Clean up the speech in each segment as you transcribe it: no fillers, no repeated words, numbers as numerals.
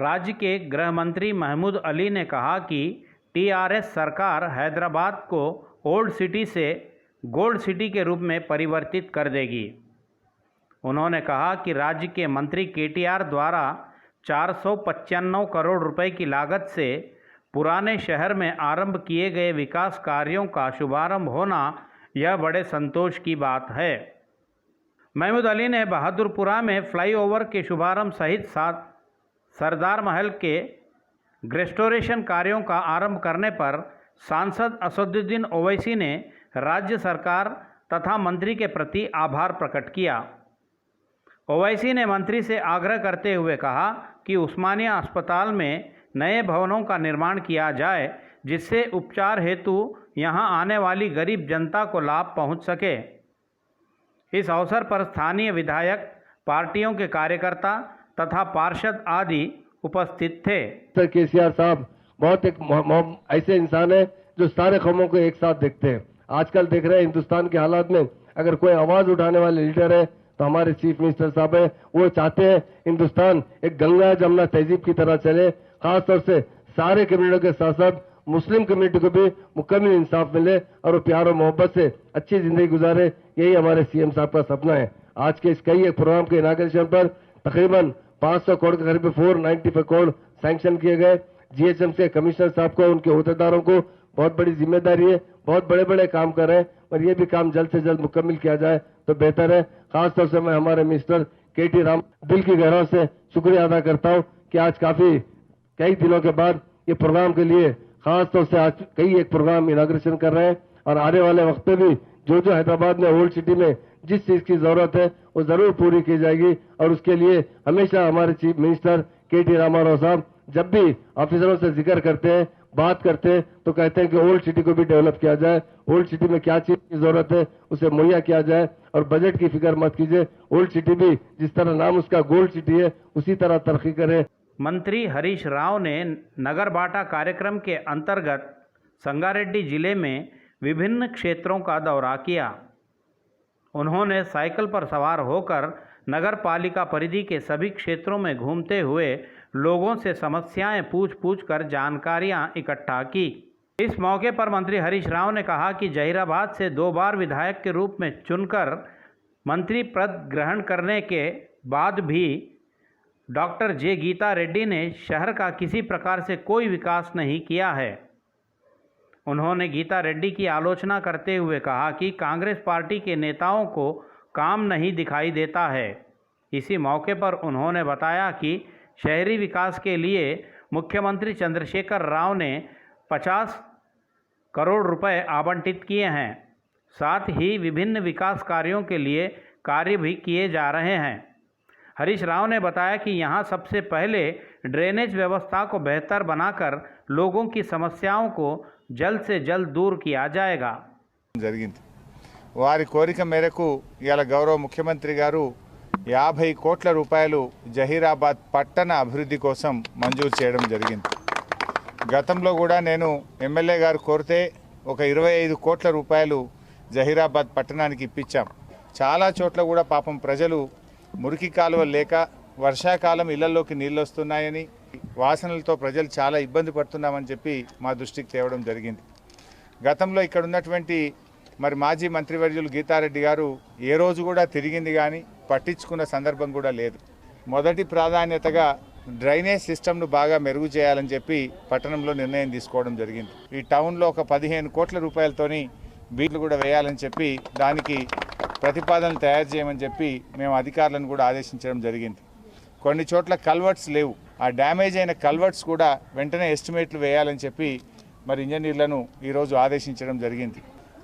राज्य के गृह मंत्री महमूद अली ने कहा कि टीआरएस सरकार हैदराबाद को ओल्ड सिटी से गोल्ड सिटी के रूप में परिवर्तित कर देगी। उन्होंने कहा कि राज्य के मंत्री केटीआर द्वारा 495 करोड़ रुपए की लागत से पुराने शहर में आरंभ किए गए विकास कार्यों का शुभारंभ होना यह बड़े संतोष की बात है। महमूद अली ने बहादुरपुरा में फ्लाईओवर के शुभारंभ सहित सरदार महल के रेस्टोरेशन कार्यों का आरंभ करने पर सांसद असदुद्दीन ओवैसी ने राज्य सरकार तथा मंत्री के प्रति आभार प्रकट किया। ओवैसी ने मंत्री से आग्रह करते हुए कहा कि उस्मानिया अस्पताल में नए भवनों का निर्माण किया जाए, जिससे उपचार हेतु यहां आने वाली गरीब जनता को लाभ पहुंच सके। इस अवसर पर स्थानीय विधायक, पार्टियों के कार्यकर्ता तथा पार्षद आदि उपस्थित थे। सर केसीआर साहब बहुत एक ऐसे इंसान है जो सारे कौमों को एक साथ देखते हैं। आजकल देख रहे हैं हिंदुस्तान के हालात में अगर कोई आवाज उठाने वाले लीडर है तो हमारे चीफ मिनिस्टर साहब है। वो चाहते हैं हिंदुस्तान एक गंगा जमुना तहजीब की तरह चले। खासतौर से सारे कम्युनिटी के साथ साथ मुस्लिम कम्युनिटी को भी मुकम्मल इंसाफ मिले और वो प्यार और मोहब्बत से अच्छी जिंदगी गुजारे। यही हमारे सीएम साहब का सपना है। आज के इस कई एक प्रोग्राम के इनाग्रेशन पर तकरीबन 500 करोड़ के करीब 495 करोड़ सैंक्शन किए गए। जीएचएम से कमिश्नर साहब को, उनके अहदेदारों को बहुत बड़ी जिम्मेदारी है। बहुत बड़े बड़े काम कर रहे हैं और ये भी काम जल्द से जल्द मुकम्मल किया जाए तो बेहतर है। खासतौर से मैं हमारे मिनिस्टर केटी राम दिल की गहराई से शुक्रिया अदा करता हूँ कि आज कई दिनों के बाद ये प्रोग्राम के लिए खासतौर से आज कई एक प्रोग्राम इनाग्रेशन कर रहे हैं और आने वाले वक्त में भी जो हैदराबाद में ओल्ड सिटी में जिस चीज की जरूरत है वो जरूर पूरी की जाएगी। और उसके लिए हमेशा हमारे चीफ मिनिस्टर केटी रामाराव साहब जब भी ऑफिसरों से जिक्र करते हैं, बात करते हैं तो कहते हैं कि ओल्ड सिटी को भी डेवलप किया जाए। ओल्ड सिटी में क्या चीज की जरूरत है उसे मुहैया किया जाए और बजट की फिक्र मत कीजिए। ओल्ड सिटी भी जिस तरह नाम उसका गोल्ड सिटी है उसी तरह तरक्की करे। मंत्री हरीश राव ने नगर बाटा कार्यक्रम के अंतर्गत संगारेड्डी जिले में विभिन्न क्षेत्रों का दौरा किया। उन्होंने साइकिल पर सवार होकर नगर पालिका परिधि के सभी क्षेत्रों में घूमते हुए लोगों से समस्याएं पूछ कर जानकारियां इकट्ठा की। इस मौके पर मंत्री हरीश राव ने कहा कि जहीराबाद से 2 बार विधायक के रूप में चुनकर मंत्री पद ग्रहण करने के बाद भी डॉक्टर जे गीता रेड्डी ने शहर का किसी प्रकार से कोई विकास नहीं किया है। उन्होंने गीता रेड्डी की आलोचना करते हुए कहा कि कांग्रेस पार्टी के नेताओं को काम नहीं दिखाई देता है। इसी मौके पर उन्होंने बताया कि शहरी विकास के लिए मुख्यमंत्री चंद्रशेखर राव ने 50 करोड़ रुपए आवंटित किए हैं। साथ ही विभिन्न विकास कार्यों के लिए कार्य भी किए जा रहे हैं। हरीश राव ने बताया कि यहां सबसे पहले ड्रेनेज व्यवस्था को बेहतर बनाकर लोगों की समस्याओं को जल्द से जल्द दूर किया जाएगा। వారి కోరిక మేరకు ఇయాల గౌరవ ముఖ్యమంత్రి గారు 50 కోట్ల రూపాయలు జహీరాబాద్ పట్టణ అభివృద్ధి కోసం మంజూరు చేయడం జరిగింది। గతంలో కూడా నేను ఎమ్మెల్యే గారు కోరితే ఒక 25 కోట్ల రూపాయలు జహీరాబాద్ పట్టణానికి ఇప్పించాం। చాలా చోట్ల కూడా పాపం ప్రజలు మురికి కాలువలు లేక వర్షాకాలం ఇళ్లలోకి నీళ్ళు వస్తున్నాయని వాసనలతో ప్రజలు చాలా ఇబ్బంది పడుతున్నామని చెప్పి మా దృష్టికి తేవడం జరిగింది। గతంలో ఇక్కడ ఉన్నటువంటి మరి మాజీ మంత్రివర్యులు గీతారెడ్డి గారు ఏ రోజు కూడా తిరిగింది కానీ పట్టించుకున్న సందర్భం కూడా లేదు। మొదటి ప్రాధాన్యతగా డ్రైనేజ్ సిస్టమ్ను బాగా మెరుగు చేయాలని చెప్పి పట్టణంలో నిర్ణయం తీసుకోవడం జరిగింది। ఈ టౌన్లో ఒక 15 కోట్ల రూపాయలతోని బీట్లు కూడా వేయాలని చెప్పి దానికి ప్రతిపాదనలు తయారు చేయమని చెప్పి మేము అధికారులను కూడా ఆదేశించడం జరిగింది। కొన్ని చోట్ల కల్వర్ట్స్ లేవు, ఆ డ్యామేజ్ అయిన కల్వర్ట్స్ కూడా వెంటనే ఎస్టిమేట్లు వేయాలని చెప్పి మరి ఇంజనీర్లను ఈరోజు ఆదేశించడం జరిగింది।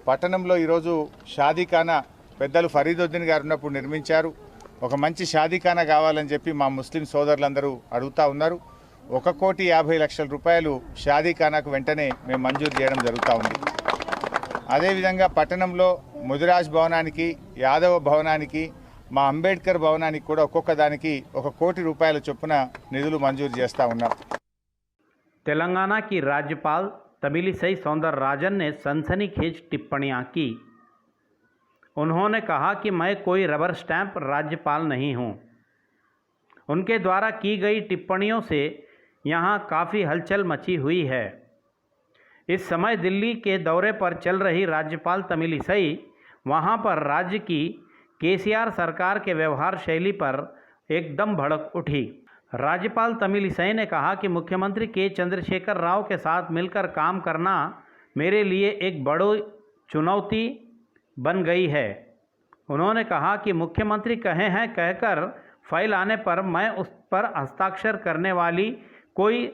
పట్టణంలో ఈరోజు షాదీఖానా పెద్దలు ఫరీదుద్దీన్ గారు ఉన్నప్పుడు నిర్మించారు। ఒక మంచి షాదీఖానా కావాలని చెప్పి మా ముస్లిం సోదరులందరూ అడుగుతూ ఉన్నారు। 1,50,00,000 రూపాయలు షాదీఖానాకు వెంటనే మేము మంజూరు చేయడం జరుగుతూ ఉంది। అదేవిధంగా పట్టణంలో ముదిరాజ్ భవనానికి, యాదవ భవనానికి, మా అంబేద్కర్ భవనానికి కూడా ఒక్కొక్క దానికి 1 కోటి రూపాయల చొప్పున నిధులు మంజూరు చేస్తూ ఉన్నాం। तेलंगाना की राज्यपाल तमिलिसई सौंदरराजन ने सनसनीखेज टिप्पणियां की। उन्होंने कहा कि मैं कोई रबर स्टैंप राज्यपाल नहीं हूं। उनके द्वारा की गई टिप्पणियों से यहाँ काफ़ी हलचल मची हुई है। इस समय दिल्ली के दौरे पर चल रही राज्यपाल तमिलिसई वहाँ पर राज्य की केसीआर सरकार के व्यवहार शैली पर एकदम भड़क उठी। राज्यपाल तमिलिसई ने कहा कि मुख्यमंत्री के चंद्रशेखर राव के साथ मिलकर काम करना मेरे लिए एक बड़ी चुनौती बन गई है। उन्होंने कहा कि मुख्यमंत्री कहे हैं कहकर फाइल आने पर मैं उस पर हस्ताक्षर करने वाली कोई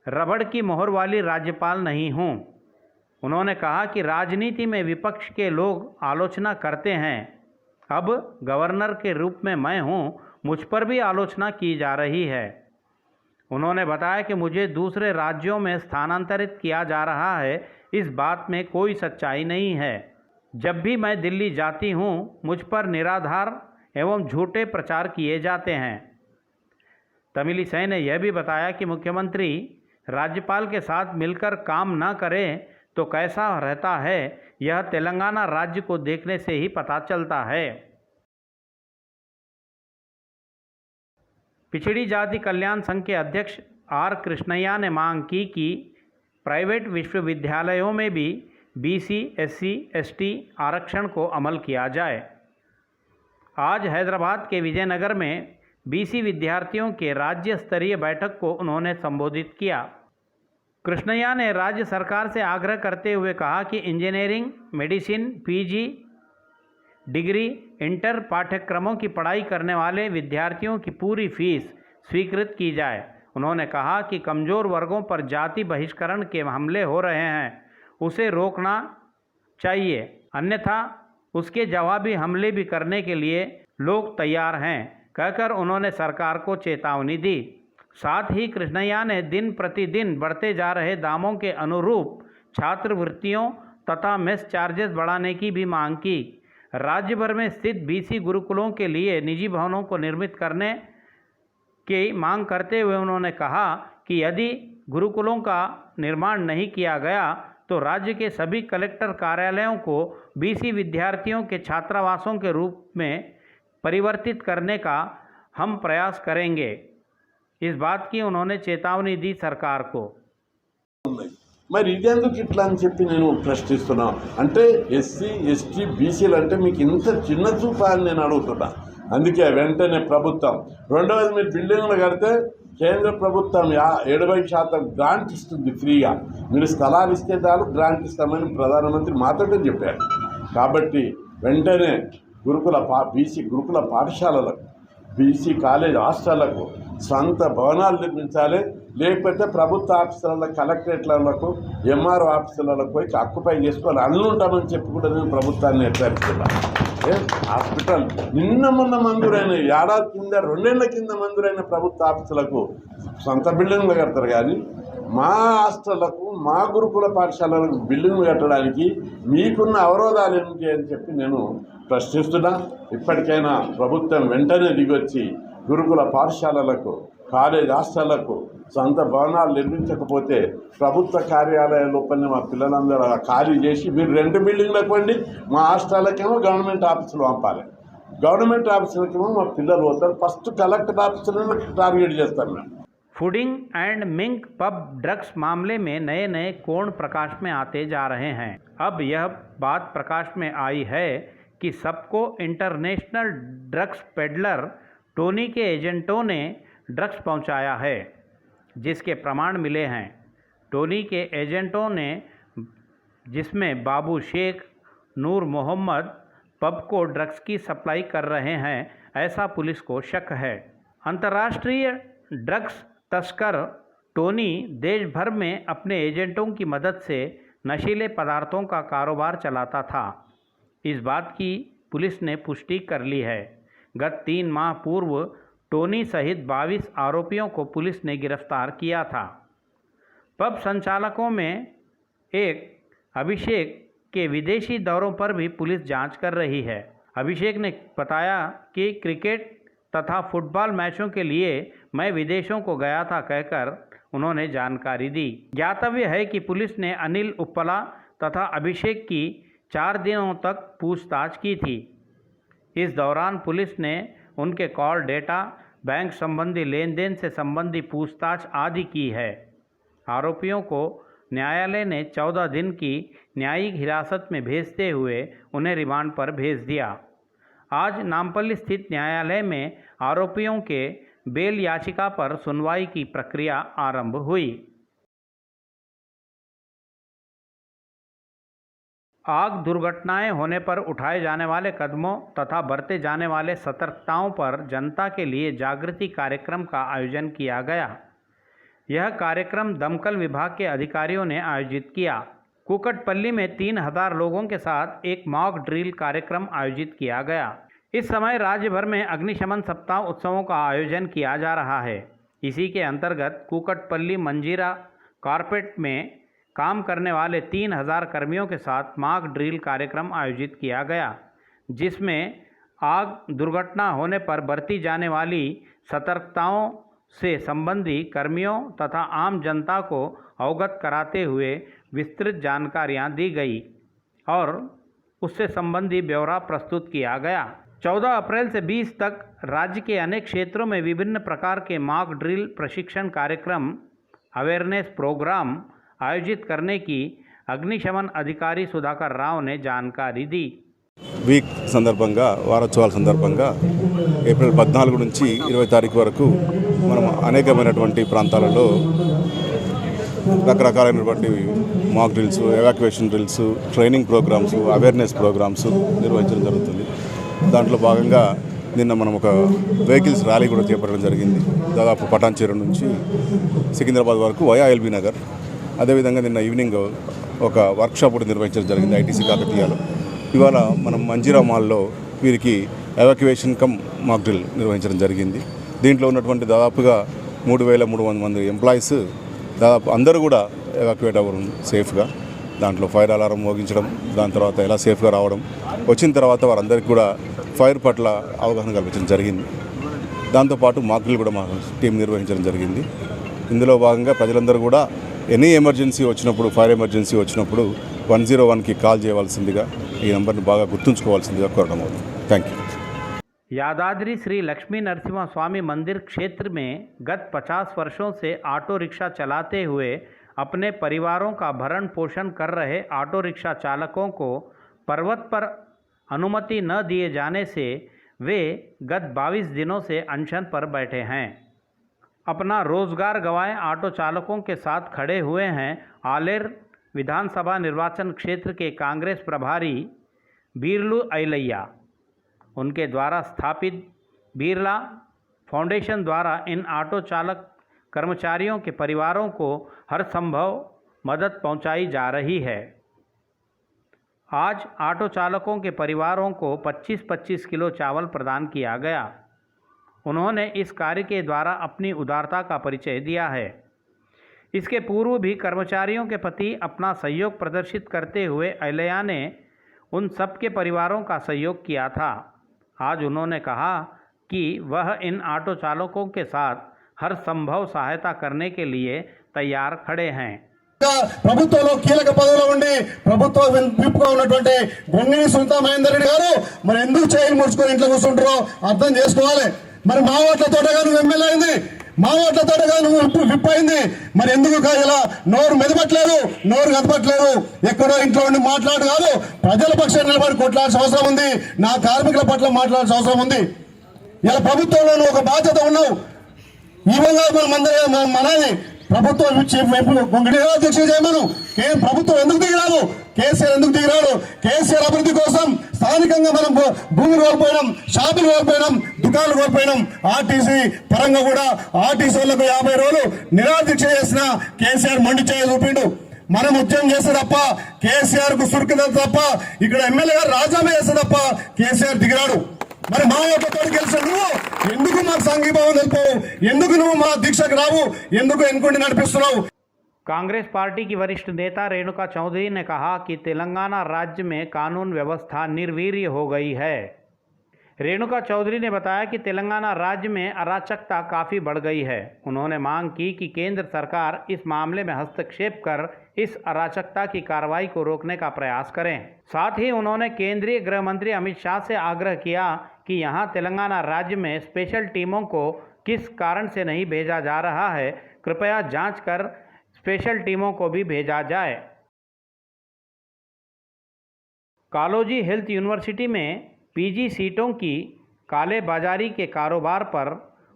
रबड़ की मोहर वाली राज्यपाल नहीं हूँ। उन्होंने कहा कि राजनीति में विपक्ष के लोग आलोचना करते हैं, अब गवर्नर के रूप में मैं हूँ, मुझ पर भी आलोचना की जा रही है। उन्होंने बताया कि मुझे दूसरे राज्यों में स्थानांतरित किया जा रहा है, इस बात में कोई सच्चाई नहीं है। जब भी मैं दिल्ली जाती हूँ मुझ पर निराधार एवं झूठे प्रचार किए जाते हैं। तमिलिसई ने यह भी बताया कि मुख्यमंत्री राज्यपाल के साथ मिलकर काम न करें तो कैसा रहता है, यह तेलंगाना राज्य को देखने से ही पता चलता है। पिछड़ी जाति कल्याण संघ के अध्यक्ष आर कृष्णैया ने मांग की कि प्राइवेट विश्वविद्यालयों में भी बीसी, एससी, एसटी आरक्षण को अमल किया जाए। आज हैदराबाद के विजयनगर में बीसी विद्यार्थियों के राज्य स्तरीय बैठक को उन्होंने संबोधित किया। कृष्णैया ने राज्य सरकार से आग्रह करते हुए कहा कि engineering, medicine, PG, degree, inter पाठ्यक्रमों की पढ़ाई करने वाले विद्यार्थियों की पूरी फीस स्वीकृत की जाए। उन्होंने कहा कि कमज़ोर वर्गों पर जाति बहिष्करण के हमले हो रहे हैं, उसे रोकना चाहिए, अन्यथा उसके जवाबी हमले भी करने के लिए लोग तैयार हैं, कहकर उन्होंने सरकार को चेतावनी दी। साथ ही कृष्णैया ने दिन प्रतिदिन बढ़ते जा रहे दामों के अनुरूप छात्रवृत्तियों तथा मेस चार्जेस बढ़ाने की भी मांग की। राज्य भर में स्थित बीसी गुरुकुलों के लिए निजी भवनों को निर्मित करने की मांग करते हुए उन्होंने कहा कि यदि गुरुकुलों का निर्माण नहीं किया गया तो राज्य के सभी कलेक्टर कार्यालयों को बीसी विद्यार्थियों के छात्रावासों के रूप में परिवर्तित करने का हम प्रयास करेंगे। इस बात की उन्होंने चेतावनी दी सरकार को। మరి ఇదెందుకు ఇట్లా అని చెప్పి నేను ప్రశ్నిస్తున్నా అంటే ఎస్సీ ఎస్టీ బీసీలు అంటే మీకు ఇంత చిన్న చూపా అని నేను అడుగుతున్నా। అందుకే వెంటనే ప్రభుత్వం రెండవది మీరు బిల్డింగ్లు కడితే కేంద్ర ప్రభుత్వం 70% గ్రాంట్ ఇస్తుంది ఫ్రీగా, మీరు స్థలాలు ఇస్తే చాలు గ్రాంట్ ఇస్తామని ప్రధానమంత్రి మాతోటే చెప్పారు। కాబట్టి వెంటనే బీసీ గురుకుల పాఠశాలలకు, బీసీ కాలేజ్ హాస్టళ్లకు సొంత భవనాలు నిర్మించాలి, లేకపోతే ప్రభుత్వ ఆఫీసులలో కలెక్టరేట్లకు ఎంఆర్ఓ ఆఫీసులకు పోయి ఆక్యుపై చేసుకోవాలి, అన్నుంటామని చెప్పి కూడా నేను ప్రభుత్వాన్ని హెచ్చరిస్తున్నా। హాస్పిటల్ నిన్న మొన్న మంజూరైన ఏడాది కింద 2 ఏళ్ల కింద మంజూరైన ప్రభుత్వ ఆఫీసులకు సొంత బిల్డింగ్లు కడతారు, కానీ మా హాస్టళ్లకు మా గురుకుల పాఠశాలలకు బిల్డింగ్లు కట్టడానికి మీకున్న అవరోధాలు ఏమిటి అని చెప్పి నేను ప్రశ్నిస్తున్నా। ఇప్పటికైనా ప్రభుత్వం వెంటనే దిగొచ్చి గురుకుల పాఠశాలలకు, కాలేజ్ హాస్టళ్లకు సొంత భవనాలు నిర్మించకపోతే ప్రభుత్వ కార్యాలయాల లోపలనే మా పిల్లలందరూ ఖాళీ చేసి మీరు 2 బిల్డింగ్లకు వండి మా హాస్టళ్లకేమో గవర్నమెంట్ ఆఫీసులు పంపాలి, గవర్నమెంట్ ఆఫీసులకేమో మా పిల్లలు పోతారు, ఫస్ట్ కలెక్టర్ ఆఫీసులను టార్గెట్ చేస్తాం మేము। Fooding and mink pub drugs मामले में नए नए कोण प्रकाश में आते जा रहे हैं। अब यह बात प्रकाश में आई है कि सबको इंटरनेशनल ड्रग्स पेडलर टोनी के एजेंटों ने ड्रग्स पहुंचाया है, जिसके प्रमाण मिले हैं। टोनी के एजेंटों ने, जिसमें बाबू शेख, नूर मोहम्मद, पब को ड्रग्स की सप्लाई कर रहे हैं, ऐसा पुलिस को शक है। अंतर्राष्ट्रीय ड्रग्स तस्कर टोनी देश भर में अपने एजेंटों की मदद से नशीले पदार्थों का कारोबार चलाता था। इस बात की पुलिस ने पुष्टि कर ली है। गत 3 माह पूर्व टोनी सहित 22 आरोपियों को पुलिस ने गिरफ्तार किया था। पब संचालकों में एक अभिषेक के विदेशी दौरों पर भी पुलिस जांच कर रही है। अभिषेक ने बताया कि क्रिकेट तथा फुटबॉल मैचों के लिए मैं विदेशों को गया था, कहकर उन्होंने जानकारी दी। ज्ञातव्य है कि पुलिस ने अनिल उप्पला तथा अभिषेक की 4 दिनों तक पूछताछ की थी। इस दौरान पुलिस ने उनके कॉल डेटा, बैंक संबंधी लेन देन से संबंधी पूछताछ आदि की है। आरोपियों को न्यायालय ने 14 दिन की न्यायिक हिरासत में भेजते हुए उन्हें रिमांड पर भेज दिया। आज नामपल्ली स्थित न्यायालय में आरोपियों के बेल याचिका पर सुनवाई की प्रक्रिया आरंभ हुई। आग दुर्घटनाएं होने पर उठाए जाने वाले कदमों तथा बरते जाने वाले सतर्कताओं पर जनता के लिए जागृति कार्यक्रम का आयोजन किया गया। यह कार्यक्रम दमकल विभाग के अधिकारियों ने आयोजित किया। कुकटपल्ली में 3000 लोगों के साथ एक मॉक ड्रिल कार्यक्रम आयोजित किया गया। इस समय राज्य भर में अग्निशमन सप्ताह उत्सवों का आयोजन किया जा रहा है। इसी के अंतर्गत कुकटपल्ली मंजीरा कारपेट में काम करने वाले 3000 कर्मियों के साथ मॉक ड्रिल कार्यक्रम आयोजित किया गया, जिसमें आग दुर्घटना होने पर बरती जाने वाली सतर्कताओं से संबंधी कर्मियों तथा आम जनता को अवगत कराते हुए विस्तृत जानकारियां दी गई और उससे संबंधी ब्यौरा प्रस्तुत किया गया। 14 अप्रैल से 20 तक राज्य के अनेक क्षेत्रों में विभिन्न प्रकार के मॉक ड्रिल प्रशिक्षण कार्यक्रम अवेयरनेस प्रोग्राम आयोजित करने की अग्निशमन अधिकारी सुधाकर राव ने जानकारी दी। వీక్ సందర్భంగా వారోత్సవాల సందర్భంగా ఏప్రిల్ 14 నుంచి 20 తారీఖు వరకు మనం అనేకమైనటువంటి ప్రాంతాలలో రకరకాలైనటువంటి mock drills, evacuation drills, training programmes, awareness programmes నిర్వహించడం జరుగుతుంది. దాంట్లో భాగంగా నిన్న మనం ఒక వెహికల్స్ ర్యాలీ కూడా చేపట్టడం జరిగింది. దాదాపు పటాన్చెరు నుంచి సికింద్రాబాద్ వరకు వయా ఎల్బీ నగర్. అదేవిధంగా నిన్న ఈవినింగ్ ఒక వర్క్షాప్ కూడా నిర్వహించడం జరిగింది ఐటీసీ కాకతీయలో. ఇవాళ మనం మంజీరా మాల్లో వీరికి ఎవాక్యుయేషన్ కమ్ మాక్ డ్రిల్ నిర్వహించడం జరిగింది. దీంట్లో ఉన్నటువంటి దాదాపుగా 3300 మంది ఎంప్లాయీస్ దాదాపు అందరూ కూడా ఎవాక్యుయేట్ అవ్వడం సేఫ్గా, దాంట్లో ఫైర్ అలారం మోగించడం, దాని తర్వాత ఎలా సేఫ్గా రావడం, వచ్చిన తర్వాత వారందరికీ కూడా ఫైర్ పట్ల అవగాహన కల్పించడం జరిగింది. దాంతోపాటు మాక్ డ్రిల్ కూడా మా టీం నిర్వహించడం జరిగింది. ఇందులో భాగంగా ప్రజలందరూ కూడా ఎనీ ఎమర్జెన్సీ వచ్చినప్పుడు, ఫైర్ ఎమర్జెన్సీ వచ్చినప్పుడు 101కి కాల్ చేయవలసిందిగా, ఈ నంబర్ని బాగా గుర్తుంచుకోవాల్సిందిగా కోరడం అవుతుంది. Thank you. यादाद्री श्री लक्ष्मी नरसिम्हा स्वामी मंदिर क्षेत्र में गत 50 वर्षों से ऑटो रिक्शा चलाते हुए अपने परिवारों का भरण पोषण कर रहे ऑटो रिक्शा चालकों को पर्वत पर अनुमति न दिए जाने से वे गत 22 दिनों से अनशन पर बैठे हैं। अपना रोजगार गंवाए ऑटो चालकों के साथ खड़े हुए हैं आलेर विधानसभा निर्वाचन क्षेत्र के कांग्रेस प्रभारी बीरलू ऐलैया। उनके द्वारा स्थापित बिरला फाउंडेशन द्वारा इन ऑटो चालक कर्मचारियों के परिवारों को हर संभव मदद पहुंचाई जा रही है। आज ऑटो चालकों के परिवारों को 25-25 किलो चावल प्रदान किया गया। उन्होंने इस कार्य के द्वारा अपनी उदारता का परिचय दिया है। इसके पूर्व भी कर्मचारियों के प्रति अपना सहयोग प्रदर्शित करते हुए ऐलैया ने उन सबके परिवारों का सहयोग किया था। आज उन्होंने कहा कि वह इन ऑटो चालकों के साथ हर संभव सहायता करने के लिए तैयार खड़े हैं। ప్రభుత్వంలో కీలక పదవిలో ఉండి ప్రభుత్వ విప్పుగా ఉన్నటువంటి గొంగిని సునీతా మహేందర్ రెడ్డి గారు మరి ఎందుకు చేయని ముడుచుకొని ఇంట్లో కూర్చుంటారో అర్థం చేసుకోవాలి. మరి మా ఓట్లతోటగా నువ్వు ఎమ్మెల్యే అయింది, మా ఓట్లతోటగా నువ్వు విప్ అయింది, మరి ఎందుకు ఇలా నోరు మెదపట్లేదు, నోరు కదపట్లేదు, ఎక్కడో ఇంట్లో ఉండి మాట్లాడు కాదు, ప్రజల పక్షాన్ని నిలబడి కొట్లాడాల్సిన అవసరం ఉంది, నా కార్మికుల పట్ల మాట్లాడాల్సిన అవసరం ఉంది. ఇలా ప్రభుత్వంలో నువ్వు ఒక బాధ్యత ఉన్నావు. ఈ విధంగా మనది ప్రభుత్వం గొంగిడి అధ్యక్షుడు చేయమను. ప్రభుత్వం ఎందుకు దిగిరాదు, కేసీఆర్ ఎందుకు దిగిరాడు? కేసీఆర్ అభివృద్ధి కోసం స్థానికంగా మనం భూమి కోల్పోయినాం, షాపులు కోల్పోయినాం, దుకాణాలు కోల్పోయినాం. ఆర్టీసీ పరంగా కూడా ఆర్టీసీ వాళ్లకు 50 రోజులు నిరాదీక్ష చేసిన కేసీఆర్ మొండి చేయ చూపిండు. మనం ఉద్యమం చేస్తే తప్ప కేసీఆర్ కు సురుకుద తప్ప ఇక్కడ ఎమ్మెల్యే గారు రాజీనామా చేస్తే తప్ప కేసీఆర్ దిగిరాడు. మరి మా ఓట్లతో గెలిచిన నువ్వు ఎందుకు మాకు సంఘీభావం తెలుపు? ఎందుకు నువ్వు మా దీక్షకు రావు? ఎందుకు ఎన్నుకుంటే నడిపిస్తున్నావు? कांग्रेस पार्टी की वरिष्ठ नेता रेणुका चौधरी ने कहा कि तेलंगाना राज्य में कानून व्यवस्था निर्वीर्य हो गई है। रेणुका चौधरी ने बताया कि तेलंगाना राज्य में अराजकता काफ़ी बढ़ गई है। उन्होंने मांग की कि केंद्र सरकार इस मामले में हस्तक्षेप कर इस अराजकता की कार्रवाई को रोकने का प्रयास करें। साथ ही उन्होंने केंद्रीय गृह मंत्री अमित शाह से आग्रह किया कि यहां तेलंगाना राज्य में स्पेशल टीमों को किस कारण से नहीं भेजा जा रहा है, कृपया जांच कर स्पेशल टीमों को भी भेजा जाए। कॉलोजी हेल्थ यूनिवर्सिटी में पीजी सीटों की कालेबाजारी के कारोबार पर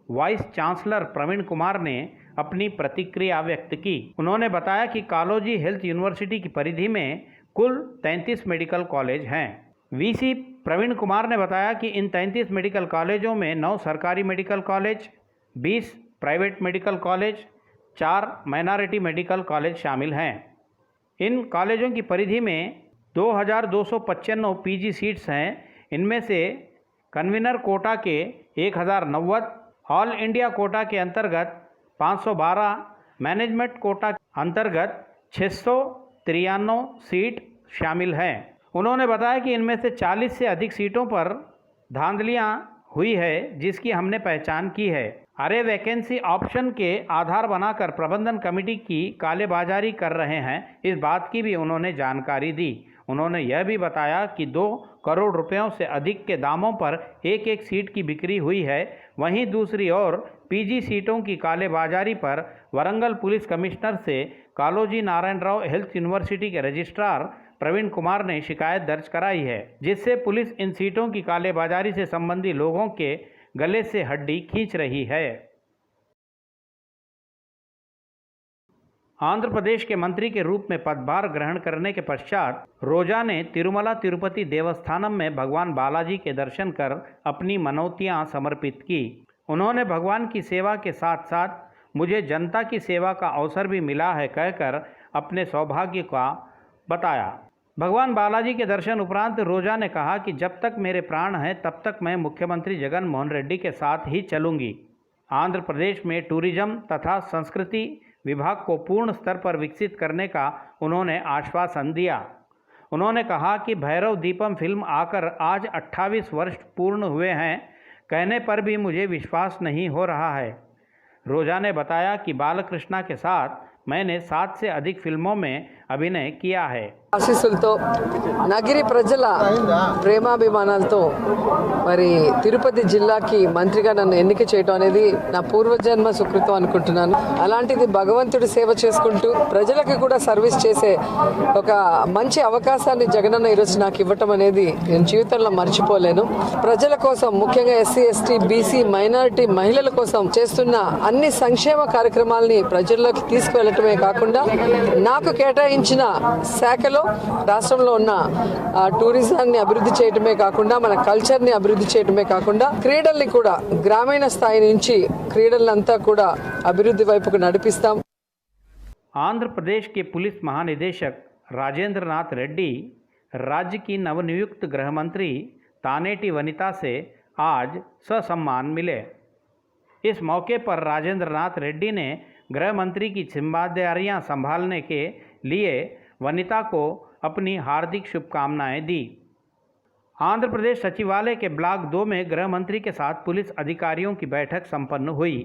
वाइस चांसलर प्रवीण कुमार ने अपनी प्रतिक्रिया व्यक्त की। उन्होंने बताया कि कॉलोजी हेल्थ यूनिवर्सिटी की परिधि में कुल 33 मेडिकल कॉलेज हैं। वीसी प्रवीण कुमार ने बताया कि इन 33 मेडिकल कॉलेजों में 9 सरकारी medical college, 20 private medical college, 4 minority medical college शामिल हैं। इन कॉलेजों की परिधि में 2295 पीजी सीट्स हैं। इनमें से कन्वीनर कोटा के 1090, ऑल इंडिया कोटा के अंतर्गत 512, मैनेजमेंट कोटा के अंतर्गत 693 सीट शामिल हैं। उन्होंने बताया कि इनमें से 40 से अधिक सीटों पर धांधलियां हुई है, जिसकी हमने पहचान की है। अरे वैकेंसी ऑप्शन के आधार बनाकर प्रबंधन कमेटी की कालेबाजारी कर रहे हैं, इस बात की भी उन्होंने जानकारी दी। उन्होंने यह भी बताया कि 2 करोड़ रुपयों से अधिक के दामों पर एक सीट की बिक्री हुई है। वहीं दूसरी ओर पीजी सीटों की कालेबाजारी पर वरंगल पुलिस कमिश्नर से कालोजी नारायण राव हेल्थ यूनिवर्सिटी के रजिस्ट्रार प्रवीण कुमार ने शिकायत दर्ज कराई है, जिससे पुलिस इन सीटों की कालेबाजारी से संबंधित लोगों के गले से हड्डी खींच रही है। आंध्र प्रदेश के मंत्री के रूप में पदभार ग्रहण करने के पश्चात रोजा ने तिरुमला तिरुपति देवस्थानम में भगवान बालाजी के दर्शन कर अपनी मनौतियां समर्पित की। उन्होंने भगवान की सेवा के साथ साथ मुझे जनता की सेवा का अवसर भी मिला है कहकर अपने सौभाग्य का बताया। भगवान बालाजी के दर्शन उपरांत रोजा ने कहा कि जब तक मेरे प्राण हैं तब तक मैं मुख्यमंत्री जगन मोहन रेड्डी के साथ ही चलूंगी। आंध्र प्रदेश में टूरिज्म तथा संस्कृति विभाग को पूर्ण स्तर पर विकसित करने का उन्होंने आश्वासन दिया। उन्होंने कहा कि भैरव दीपम फिल्म आकर आज 28 वर्ष पूर्ण हुए हैं, कहने पर भी मुझे विश्वास नहीं हो रहा है। रोजा ने बताया कि बालकृष्णा के साथ मैंने 7 से अधिक फिल्मों में अभिनय किया है। ఆశీస్సులతో నగిరి ప్రజల ప్రేమాభిమానాలతో మరి తిరుపతి జిల్లాకి మంత్రిగా నన్ను ఎన్నిక చేయడం అనేది నా పూర్వజన్మ సుకృతం అనుకుంటున్నాను. అలాంటిది భగవంతుడి సేవ చేసుకుంటూ ప్రజలకు కూడా సర్వీస్ చేసే ఒక మంచి అవకాశాన్ని జగనన్న ఈరోజు నాకు ఇవ్వటం అనేది నేను జీవితంలో మర్చిపోలేను. ప్రజల కోసం ముఖ్యంగా ఎస్సీ ఎస్టీ బీసీ మైనారిటీ మహిళల కోసం చేస్తున్న అన్ని సంక్షేమ కార్యక్రమాలని ప్రజల్లోకి తీసుకువెళ్ళటమే కాకుండా నాకు కేటాయించిన శాఖలో రాష్ట్రంలో ఉన్న టూరిజాన్ని అభివృద్ధి చేయడమే కాకుండా మన కల్చర్ని అభివృద్ధి చేయడమే కాకుండా క్రీడల్ని కూడా గ్రామీణ స్థాయి నుంచి క్రీడలంతా కూడా అభివృద్ధి వైపుకు నడిపిస్తాం. आंध्र प्रदेश के पुलिस महानिदेशक राजेंद्र नाथ रेड्डी राज्य की नवनियुक्त गृह मंत्री तानेटी वनिता से आज ससम्मान मिले। इस मौके पर राजेंद्र नाथ रेड्डी ने गृह मंत्री की जिम्मेदारियां संभालने के लिए वनिता को अपनी हार्दिक शुभकामनाएं दी। आंध्र प्रदेश सचिवालय के ब्लॉक 2 में गृह मंत्री के साथ पुलिस अधिकारियों की बैठक संपन्न हुई।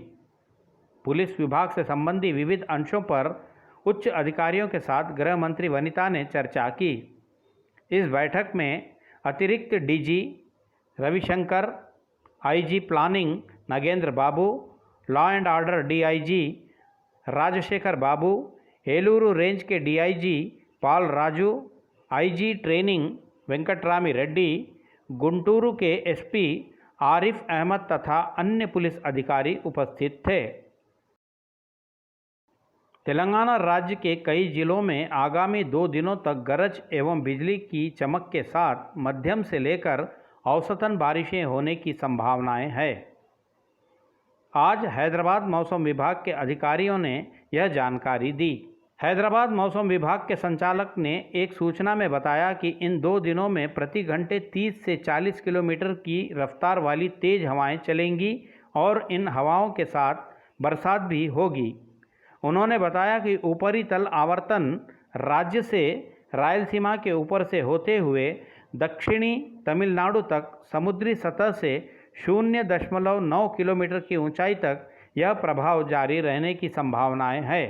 पुलिस विभाग से संबंधी विविध अंशों पर उच्च अधिकारियों के साथ गृह मंत्री वनिता ने चर्चा की। इस बैठक में अतिरिक्त DG Ravishankar, IG planning Nagendra Babu, law and order DIG Rajshekhar Babu, Eluru range के DIG Pal Raju, IG training Venkatrami Reddy, Guntur के एसपी आरिफ अहमद तथा अन्य पुलिस अधिकारी उपस्थित थे। तेलंगाना राज्य के कई जिलों में आगामी 2 दिनों तक गरज एवं बिजली की चमक के साथ मध्यम से लेकर औसतन बारिशें होने की संभावनाएं हैं। आज हैदराबाद मौसम विभाग के अधिकारियों ने यह जानकारी दी। हैदराबाद मौसम विभाग के संचालक ने एक सूचना में बताया कि इन 2 दिनों में प्रति घंटे 30 से 40 किलोमीटर की रफ्तार वाली तेज़ हवाएं चलेंगी और इन हवाओं के साथ बरसात भी होगी। उन्होंने बताया कि ऊपरी तल आवर्तन राज्य से रायलसीमा के ऊपर से होते हुए दक्षिणी तमिलनाडु तक समुद्री सतह से 0.9 किलोमीटर की ऊंचाई तक यह प्रभाव जारी रहने की संभावनाएं है।